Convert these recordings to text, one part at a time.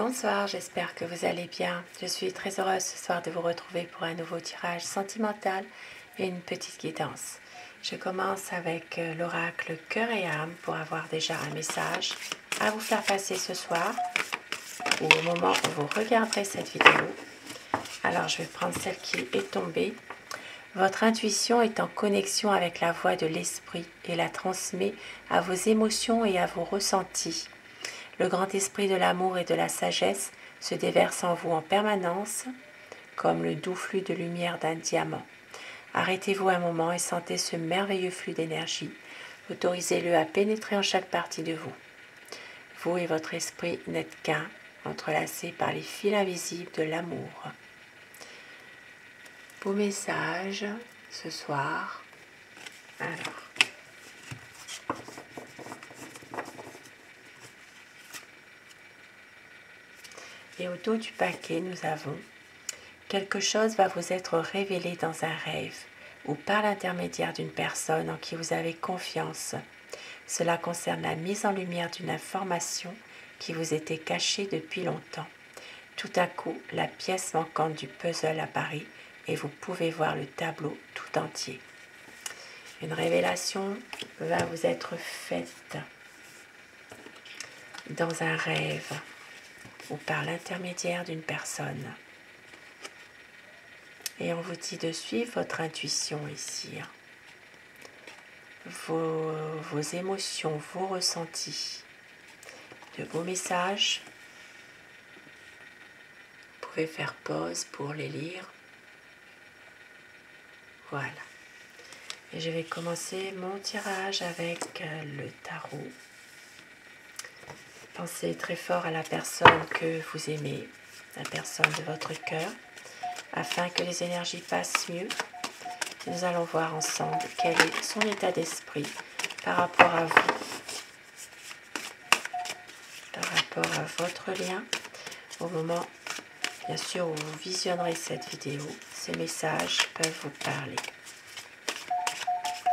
Bonsoir, j'espère que vous allez bien. Je suis très heureuse ce soir de vous retrouver pour un nouveau tirage sentimental et une petite guidance. Je commence avec l'oracle Cœur et âme pour avoir déjà un message à vous faire passer ce soir ou au moment où vous regarderez cette vidéo. Alors je vais prendre celle qui est tombée. Votre intuition est en connexion avec la voix de l'esprit et la transmet à vos émotions et à vos ressentis. Le grand esprit de l'amour et de la sagesse se déverse en vous en permanence, comme le doux flux de lumière d'un diamant. Arrêtez-vous un moment et sentez ce merveilleux flux d'énergie. Autorisez-le à pénétrer en chaque partie de vous. Vous et votre esprit n'êtes qu'un, entrelacés par les fils invisibles de l'amour. Beau message ce soir. Alors. Et au dos du paquet, nous avons « Quelque chose va vous être révélé dans un rêve ou par l'intermédiaire d'une personne en qui vous avez confiance. Cela concerne la mise en lumière d'une information qui vous était cachée depuis longtemps. Tout à coup, la pièce manquante du puzzle apparaît et vous pouvez voir le tableau tout entier. Une révélation va vous être faite dans un rêve ou par l'intermédiaire d'une personne. Et on vous dit de suivre votre intuition ici. Vos émotions, vos ressentis. De beaux messages. Vous pouvez faire pause pour les lire. Voilà. Et je vais commencer mon tirage avec le tarot. Pensez très fort à la personne que vous aimez, la personne de votre cœur, afin que les énergies passent mieux. Nous allons voir ensemble quel est son état d'esprit par rapport à vous, par rapport à votre lien. Au moment, bien sûr, où vous visionnerez cette vidéo, ces messages peuvent vous parler.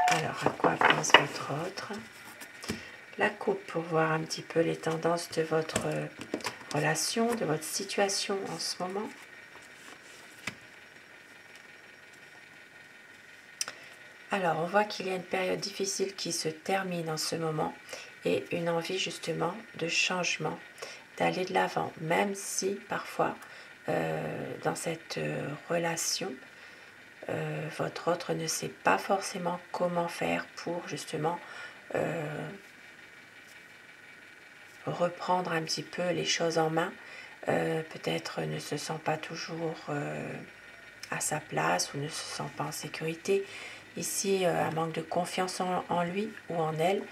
Alors, à quoi pense votre autre? La coupe pour voir un petit peu les tendances de votre relation, de votre situation en ce moment. Alors, on voit qu'il y a une période difficile qui se termine en ce moment et une envie justement de changement, d'aller de l'avant, même si parfois dans cette relation, votre autre ne sait pas forcément comment faire pour justement reprendre un petit peu les choses en main, peut-être ne se sent pas toujours à sa place ou ne se sent pas en sécurité. Ici, un manque de confiance en lui ou en elle.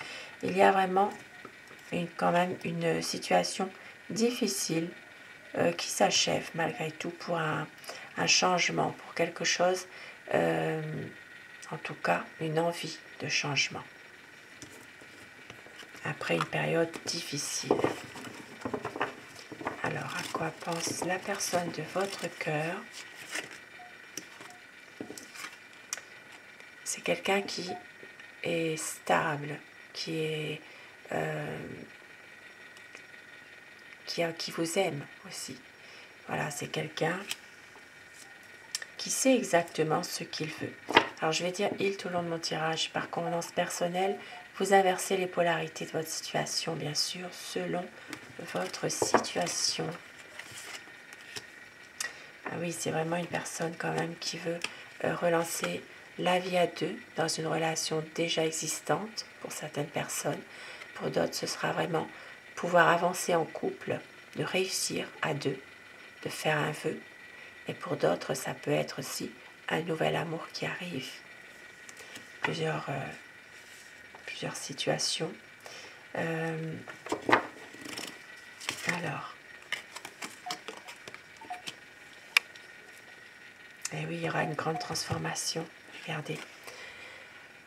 Il y a vraiment quand même une situation difficile qui s'achève malgré tout pour un changement, pour quelque chose, en tout cas une envie de changement. Après une période difficile. Alors, à quoi pense la personne de votre cœur? C'est quelqu'un qui est stable, qui vous aime aussi. Voilà, c'est quelqu'un qui sait exactement ce qu'il veut. Alors, je vais dire « il » tout le long de mon tirage. Par convenance personnelle, vous inversez les polarités de votre situation, bien sûr, selon votre situation. Ah oui, c'est vraiment une personne quand même qui veut relancer la vie à deux dans une relation déjà existante pour certaines personnes. Pour d'autres, ce sera vraiment pouvoir avancer en couple, de réussir à deux, de faire un vœu. Et pour d'autres, ça peut être aussi un nouvel amour qui arrive. Plusieurs situations. Alors, et oui, il y aura une grande transformation. Regardez.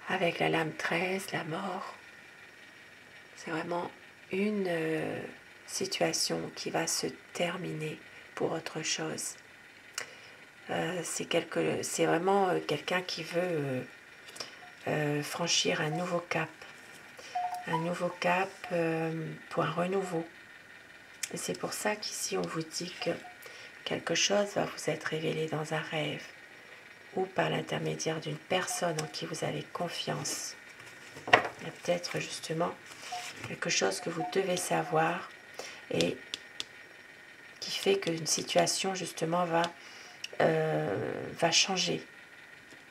Avec la lame 13, la mort. C'est vraiment une situation qui va se terminer pour autre chose. C'est vraiment quelqu'un qui veut franchir un nouveau cap. Un nouveau cap pour un renouveau. Et c'est pour ça qu'ici on vous dit que quelque chose va vous être révélé dans un rêve ou par l'intermédiaire d'une personne en qui vous avez confiance. Il y a peut-être justement quelque chose que vous devez savoir et qui fait qu'une situation justement va changer.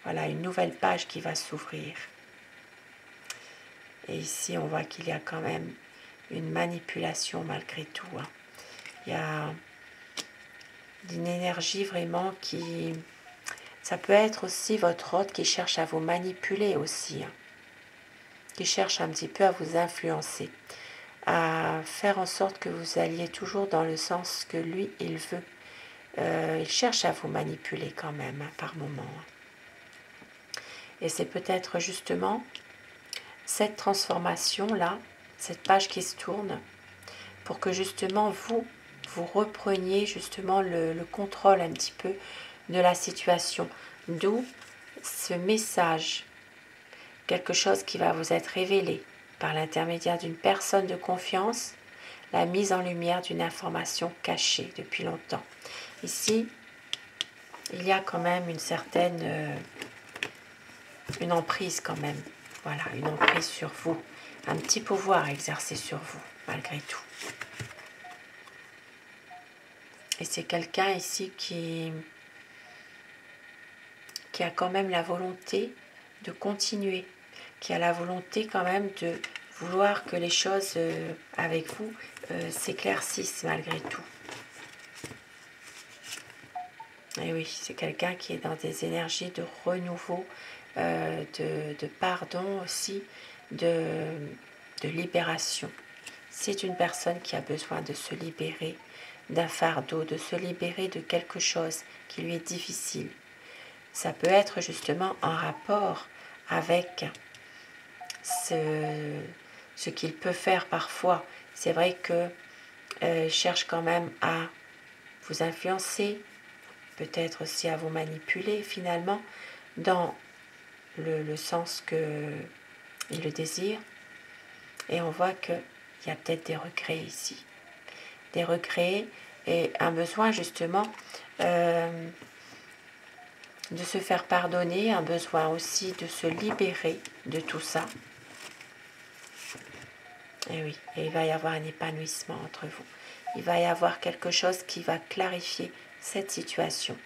Voilà, une nouvelle page qui va s'ouvrir. Et ici, on voit qu'il y a quand même une manipulation malgré tout. Il y a une énergie vraiment qui... Ça peut être aussi votre hôte qui cherche à vous manipuler aussi, qui cherche un petit peu à vous influencer, à faire en sorte que vous alliez toujours dans le sens que lui, il veut. Il cherche à vous manipuler quand même, par moments. Et c'est peut-être justement cette transformation-là, cette page qui se tourne, pour que justement vous repreniez justement le contrôle un petit peu de la situation. D'où ce message, quelque chose qui va vous être révélé par l'intermédiaire d'une personne de confiance, la mise en lumière d'une information cachée depuis longtemps. Ici, il y a quand même une certaine... une emprise quand même. Voilà, une emprise sur vous. Un petit pouvoir exercé sur vous, malgré tout. Et c'est quelqu'un ici qui a quand même la volonté de continuer, qui a la volonté quand même de vouloir que les choses avec vous s'éclaircissent malgré tout. Et oui, c'est quelqu'un qui est dans des énergies de renouveau, de pardon aussi, de libération. C'est une personne qui a besoin de se libérer d'un fardeau, de se libérer de quelque chose qui lui est difficile. Ça peut être justement en rapport avec ce qu'il peut faire parfois. C'est vrai qu'il cherche quand même à vous influencer, peut-être aussi à vous manipuler finalement, dans le sens qu'il le désire. Et on voit qu'il y a peut-être des regrets ici. Des regrets et un besoin justement de se faire pardonner, un besoin aussi de se libérer de tout ça. Et oui, et il va y avoir un épanouissement entre vous. Il va y avoir quelque chose qui va clarifier cette situation.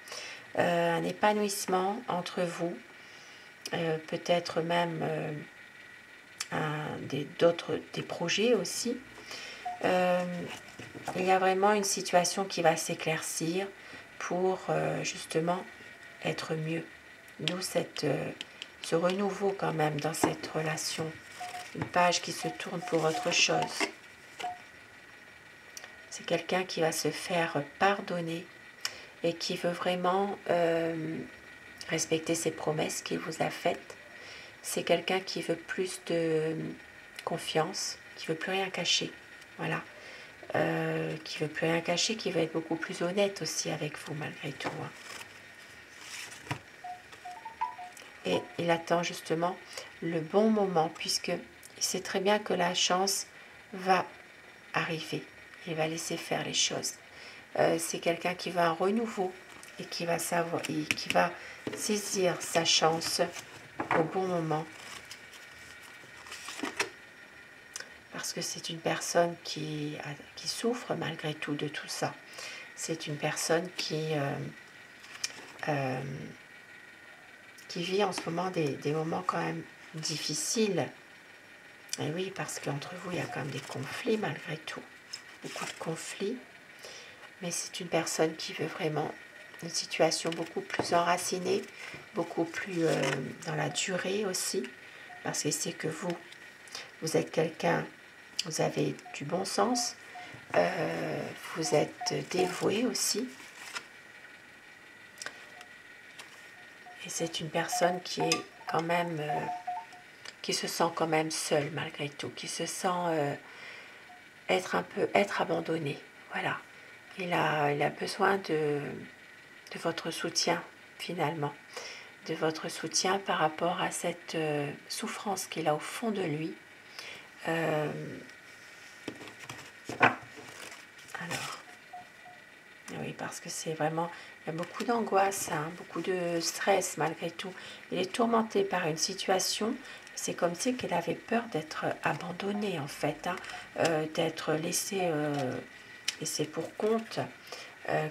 Un épanouissement entre vous, peut-être même des projets aussi. Il y a vraiment une situation qui va s'éclaircir pour justement être mieux. D'où ce renouveau quand même dans cette relation. Une page qui se tourne pour autre chose. C'est quelqu'un qui va se faire pardonner et qui veut vraiment respecter ses promesses qu'il vous a faites. C'est quelqu'un qui veut plus de confiance, qui veut plus rien cacher. Voilà. Qui veut plus rien cacher, qui va être beaucoup plus honnête aussi avec vous malgré tout. Et il attend justement le bon moment, puisque il sait très bien que la chance va arriver. Il va laisser faire les choses. C'est quelqu'un qui veut un renouveau et qui va savoir, et qui va saisir sa chance au bon moment. Parce que c'est une personne qui souffre malgré tout de tout ça. C'est une personne qui vit en ce moment des moments quand même difficiles. Et oui, parce qu'entre vous, il y a quand même des conflits malgré tout. Beaucoup de conflits. Mais c'est une personne qui veut vraiment une situation beaucoup plus enracinée, beaucoup plus dans la durée aussi. Parce qu'il sait que vous êtes quelqu'un, vous avez du bon sens, vous êtes dévoué aussi. Et c'est une personne qui est quand même, qui se sent quand même seule malgré tout, qui se sent être abandonné. Voilà. Il a besoin de votre soutien finalement, de votre soutien par rapport à cette souffrance qu'il a au fond de lui. Alors, oui, parce que c'est vraiment, il y a beaucoup d'angoisse, hein, beaucoup de stress malgré tout. Il est tourmenté par une situation, c'est comme si qu'elle avait peur d'être abandonnée en fait, hein, d'être laissée pour compte,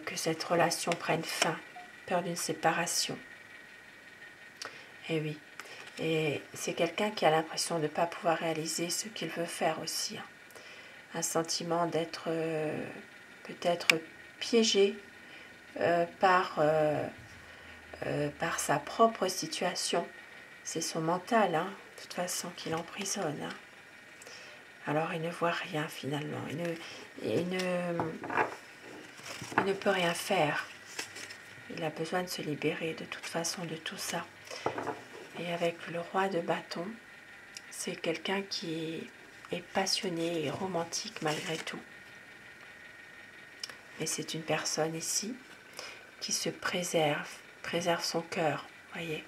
que cette relation prenne fin, peur d'une séparation. Et oui, et c'est quelqu'un qui a l'impression de ne pas pouvoir réaliser ce qu'il veut faire aussi, hein. Un sentiment d'être peut-être piégé par sa propre situation. C'est son mental, hein, de toute façon, qui l'emprisonne, hein. Alors il ne voit rien finalement, il ne peut rien faire. Il a besoin de se libérer de toute façon de tout ça. Et avec le roi de bâton, c'est quelqu'un qui est passionné et romantique malgré tout. Mais c'est une personne ici qui se préserve son cœur, voyez.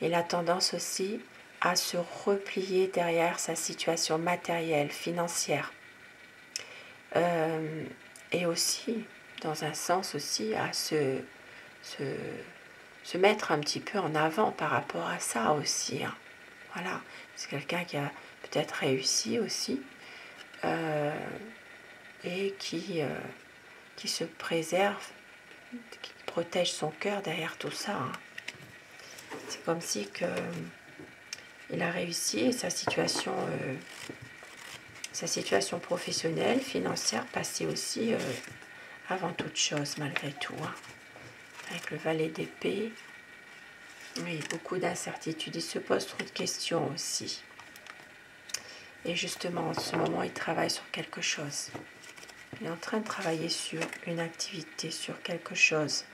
Il a tendance aussi à se replier derrière sa situation matérielle, financière. Et aussi, dans un sens aussi, à se mettre un petit peu en avant par rapport à ça aussi, hein. Voilà, c'est quelqu'un qui a peut-être réussi aussi et qui se préserve, qui protège son cœur derrière tout ça, hein. C'est comme si il a réussi et sa situation professionnelle, financière passait aussi avant toute chose malgré tout, hein. Avec le valet d'épée, oui, beaucoup d'incertitudes, il se pose trop de questions aussi. Et justement, en ce moment, il travaille sur quelque chose. Il est en train de travailler sur une activité, sur quelque chose.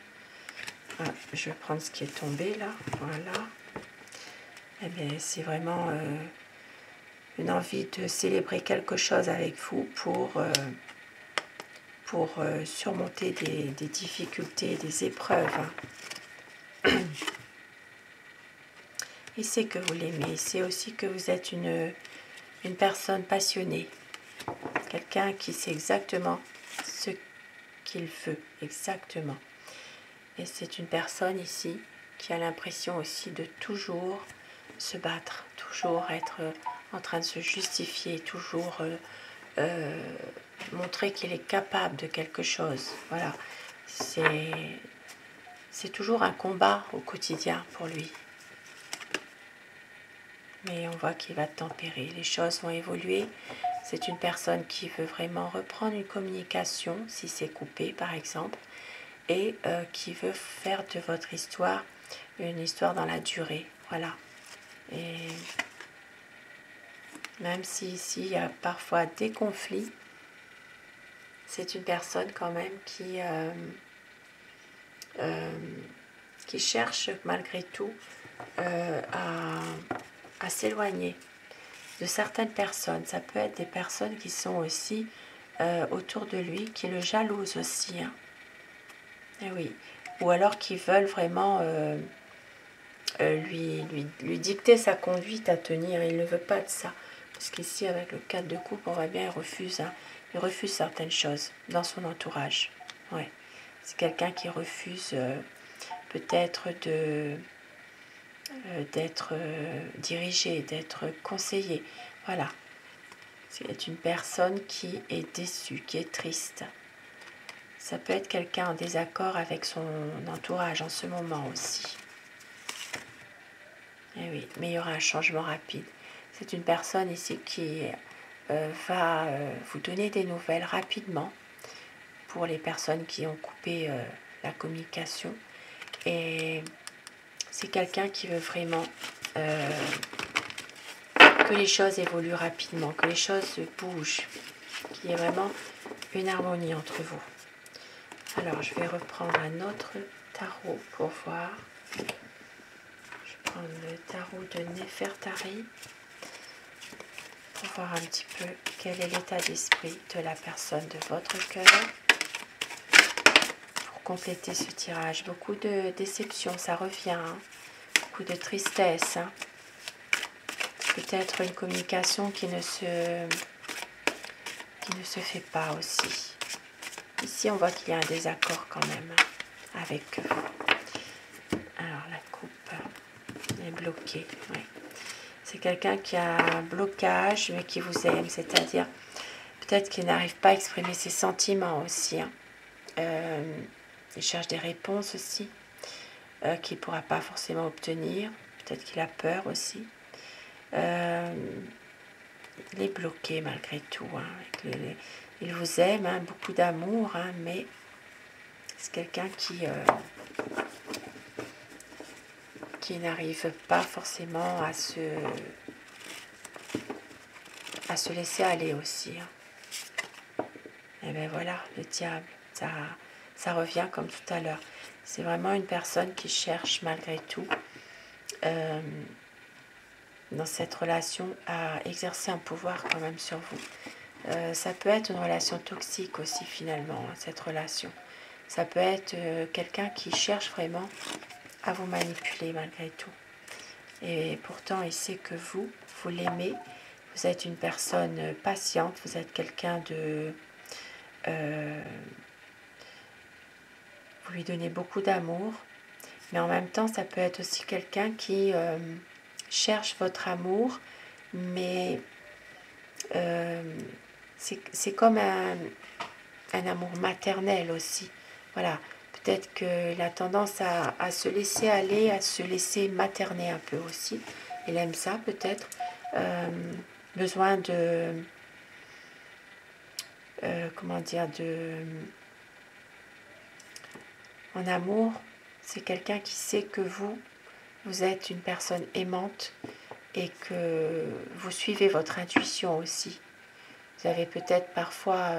Ah, je vais prendre ce qui est tombé là, voilà. Eh bien, c'est vraiment une envie de célébrer quelque chose avec vous pour surmonter des difficultés, des épreuves, hein. Il sait que vous l'aimez, il sait aussi que vous êtes une personne passionnée, quelqu'un qui sait exactement ce qu'il veut, exactement. Et c'est une personne ici qui a l'impression aussi de toujours se battre, toujours être en train de se justifier, toujours montrer qu'il est capable de quelque chose. Voilà, c'est toujours un combat au quotidien pour lui. Mais on voit qu'il va tempérer, les choses vont évoluer. C'est une personne qui veut vraiment reprendre une communication, si c'est coupé par exemple, et qui veut faire de votre histoire une histoire dans la durée. Voilà. Et même si ici il y a parfois des conflits, c'est une personne quand même qui cherche malgré tout à s'éloigner de certaines personnes. Ça peut être des personnes qui sont aussi autour de lui, qui le jalousent aussi, hein. Et oui. Ou alors qui veulent vraiment lui dicter sa conduite à tenir. Il ne veut pas de ça. Parce qu'ici, avec le 4 de coupe, on voit bien, il refuse, hein. Il refuse certaines choses dans son entourage. Ouais. C'est quelqu'un qui refuse peut-être d'être dirigé, d'être conseillé. Voilà. C'est une personne qui est déçue, qui est triste. Ça peut être quelqu'un en désaccord avec son entourage en ce moment aussi. Et oui, mais il y aura un changement rapide. C'est une personne ici qui va vous donner des nouvelles rapidement pour les personnes qui ont coupé la communication. Et c'est quelqu'un qui veut vraiment que les choses évoluent rapidement, que les choses bougent, qu'il y ait vraiment une harmonie entre vous. Alors, je vais reprendre un autre tarot pour voir. Je vais prendre le tarot de Néfertari pour voir un petit peu quel est l'état d'esprit de la personne de votre cœur. Pour compléter ce tirage, beaucoup de déception, ça revient, hein. Beaucoup de tristesse, hein. Peut-être une communication qui ne se fait pas aussi. Ici, on voit qu'il y a un désaccord quand même avec vous. Alors, la coupe est bloquée. Oui. C'est quelqu'un qui a un blocage, mais qui vous aime. C'est-à-dire, peut-être qu'il n'arrive pas à exprimer ses sentiments aussi. Hein. Il cherche des réponses aussi, qu'il ne pourra pas forcément obtenir. Peut-être qu'il a peur aussi. Il est bloqué malgré tout. Hein. Il vous aime, hein, beaucoup d'amour, hein, mais c'est quelqu'un qui n'arrive pas forcément à se laisser aller aussi. Hein. Et bien voilà, le diable, ça revient comme tout à l'heure. C'est vraiment une personne qui cherche malgré tout dans cette relation à exercer un pouvoir quand même sur vous. Ça peut être une relation toxique aussi finalement, hein, cette relation. Ça peut être quelqu'un qui cherche vraiment à vous manipuler malgré tout. Et pourtant, il sait que vous l'aimez. Vous êtes une personne patiente, vous êtes quelqu'un de... vous lui donnez beaucoup d'amour. Mais en même temps, ça peut être aussi quelqu'un qui cherche votre amour, mais c'est comme un amour maternel aussi. Voilà, peut-être qu'il a tendance à se laisser aller, à se laisser materner un peu aussi. Il aime ça peut-être. Besoin de... comment dire, en amour, c'est quelqu'un qui sait que vous êtes une personne aimante et que vous suivez votre intuition aussi. Vous avez peut-être parfois,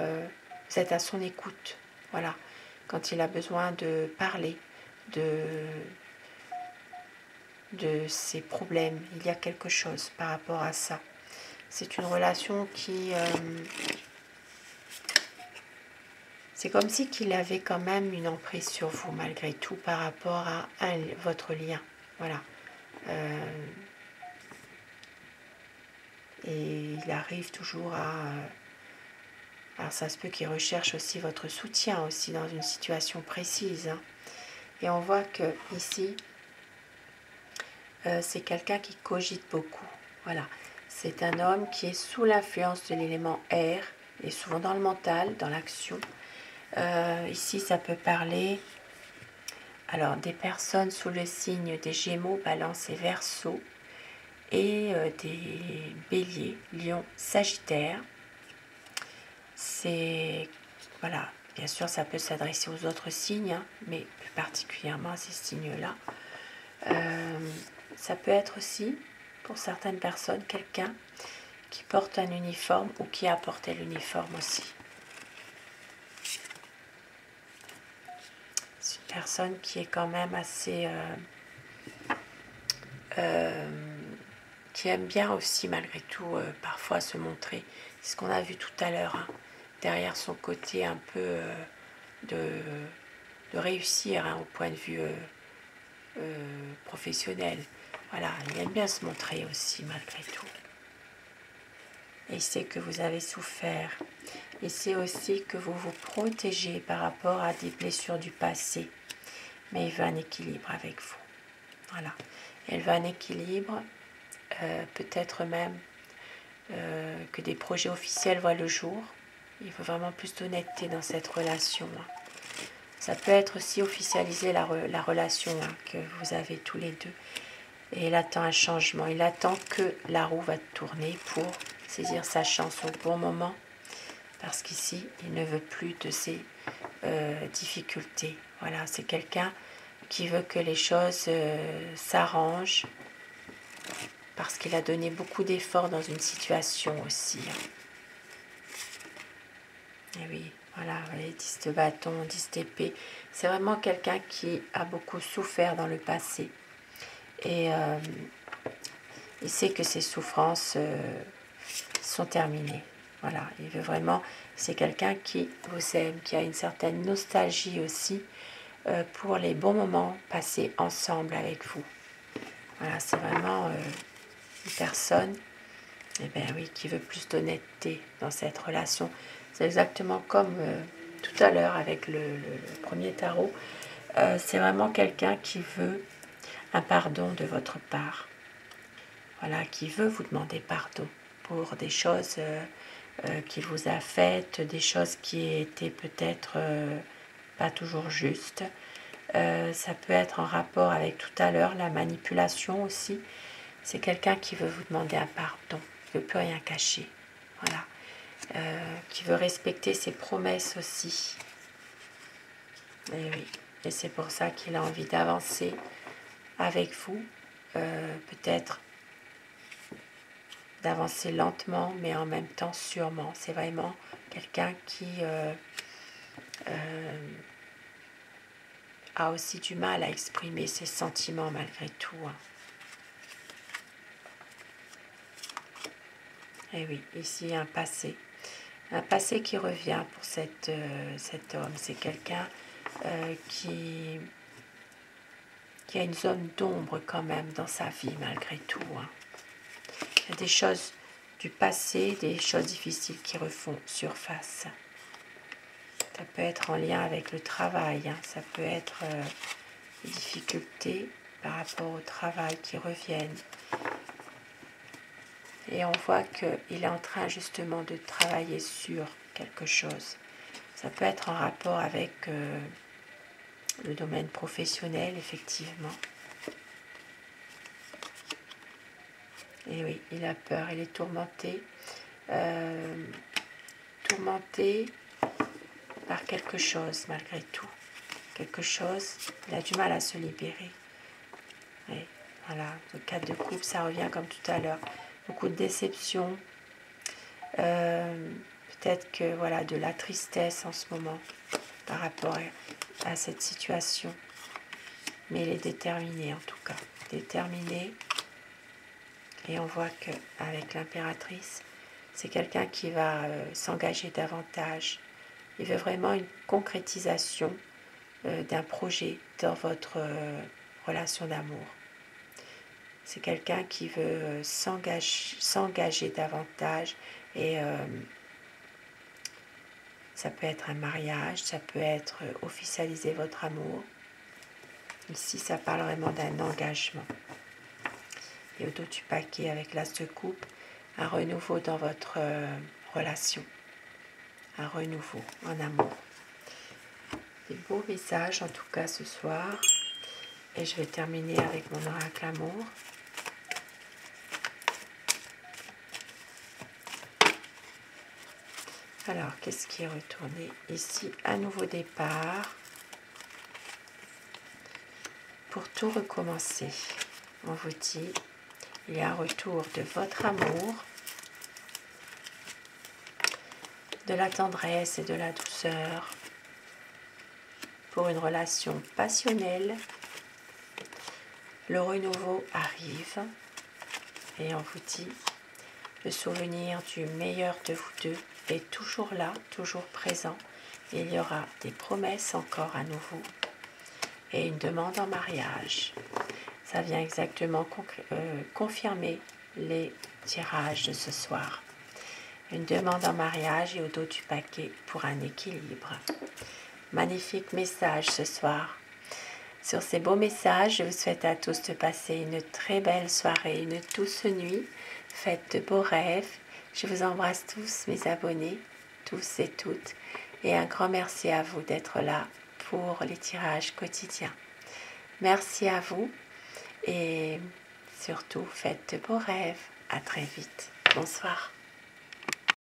vous êtes à son écoute, voilà, quand il a besoin de parler de ses problèmes, il y a quelque chose par rapport à ça. C'est une relation qui... c'est comme si qu'il avait quand même une emprise sur vous malgré tout par rapport à votre lien. Voilà. Et il arrive toujours à... alors ça se peut qu'il recherche aussi votre soutien aussi dans une situation précise. Hein. Et on voit que ici, c'est quelqu'un qui cogite beaucoup. Voilà. C'est un homme qui est sous l'influence de l'élément air, et souvent dans le mental, dans l'action. Ici, ça peut parler alors des personnes sous le signe des Gémeaux, Balance et Verseau, et des Béliers, Lion, Sagittaire. C'est voilà, bien sûr, ça peut s'adresser aux autres signes, hein, mais plus particulièrement à ces signes-là. Ça peut être aussi, pour certaines personnes, quelqu'un qui porte un uniforme ou qui a porté l'uniforme aussi. C'est une personne qui est quand même assez... qui aime bien aussi, malgré tout, parfois se montrer. C'est ce qu'on a vu tout à l'heure, hein, derrière son côté un peu de réussir, hein, au point de vue professionnel. Voilà, il aime bien se montrer aussi, malgré tout. Et il sait que vous avez souffert. Il sait aussi que vous vous protégez par rapport à des blessures du passé. Mais il veut un équilibre avec vous. Voilà. Il veut un équilibre, peut-être même que des projets officiels voient le jour. Il faut vraiment plus d'honnêteté dans cette relation. Hein. Ça peut être aussi officialiser la relation, hein, que vous avez tous les deux. Et il attend un changement. Il attend que la roue va tourner pour saisir sa chance au bon moment. Parce qu'ici, il ne veut plus de ces difficultés. Voilà, c'est quelqu'un qui veut que les choses s'arrangent. Parce qu'il a donné beaucoup d'efforts dans une situation aussi. Hein. Et oui, voilà, vous voyez, 10 de bâton, 10 d'épée. C'est vraiment quelqu'un qui a beaucoup souffert dans le passé. Et il sait que ses souffrances sont terminées. Voilà, il veut vraiment... C'est quelqu'un qui vous aime, qui a une certaine nostalgie aussi pour les bons moments passés ensemble avec vous. Voilà, c'est vraiment une personne, eh bien oui, qui veut plus d'honnêteté dans cette relation. C'est exactement comme tout à l'heure avec le premier tarot, c'est vraiment quelqu'un qui veut un pardon de votre part. Voilà, qui veut vous demander pardon pour des choses qu'il vous a faites, des choses qui étaient peut-être pas toujours justes. Ça peut être en rapport avec tout à l'heure la manipulation aussi. C'est quelqu'un qui veut vous demander un pardon, qui ne veut plus rien cacher. Voilà. Qui veut respecter ses promesses aussi. Et oui, et c'est pour ça qu'il a envie d'avancer avec vous, peut-être d'avancer lentement, mais en même temps sûrement. C'est vraiment quelqu'un qui a aussi du mal à exprimer ses sentiments malgré tout. Hein. Et oui, ici un passé. Un passé qui revient pour cet homme. C'est quelqu'un qui a une zone d'ombre quand même dans sa vie malgré tout. Hein. Il y a des choses du passé, des choses difficiles qui refont surface. Ça peut être en lien avec le travail, hein. Ça peut être des difficultés par rapport au travail qui reviennent. Et on voit qu'il est en train justement de travailler sur quelque chose. Ça peut être en rapport avec le domaine professionnel, effectivement. Et oui, il a peur, il est tourmenté. Tourmenté par quelque chose, malgré tout. Quelque chose, il a du mal à se libérer. Et voilà, le 4 de coupe, ça revient comme tout à l'heure. Beaucoup de déception. Peut-être que voilà, de la tristesse en ce moment par rapport à cette situation. Mais il est déterminé en tout cas. Déterminé. Et on voit qu'avec l'impératrice, c'est quelqu'un qui va s'engager davantage. Il veut vraiment une concrétisation d'un projet dans votre relation d'amour. C'est quelqu'un qui veut s'engager davantage et ça peut être un mariage, ça peut être officialiser votre amour. Ici, ça parle vraiment d'un engagement. Et au dos du paquet avec l'as de coupe, un renouveau dans votre relation. Un renouveau en amour. Des beaux messages en tout cas ce soir. Et je vais terminer avec mon oracle amour. Alors, qu'est-ce qui est retourné ici? Un nouveau départ. Pour tout recommencer, on vous dit, il y a un retour de votre amour, de la tendresse et de la douceur pour une relation passionnelle. Le renouveau arrive et on vous dit, le souvenir du meilleur de vous deux est toujours là, toujours présent. Il y aura des promesses encore à nouveau et une demande en mariage. Ça vient exactement confirmer les tirages de ce soir. Une demande en mariage et au dos du paquet pour un équilibre. Magnifique message ce soir. Sur ces beaux messages, je vous souhaite à tous de passer une très belle soirée, une douce nuit. Faites de beaux rêves. Je vous embrasse tous, mes abonnés, tous et toutes. Et un grand merci à vous d'être là pour les tirages quotidiens. Merci à vous et surtout, faites de beaux rêves. À très vite. Bonsoir.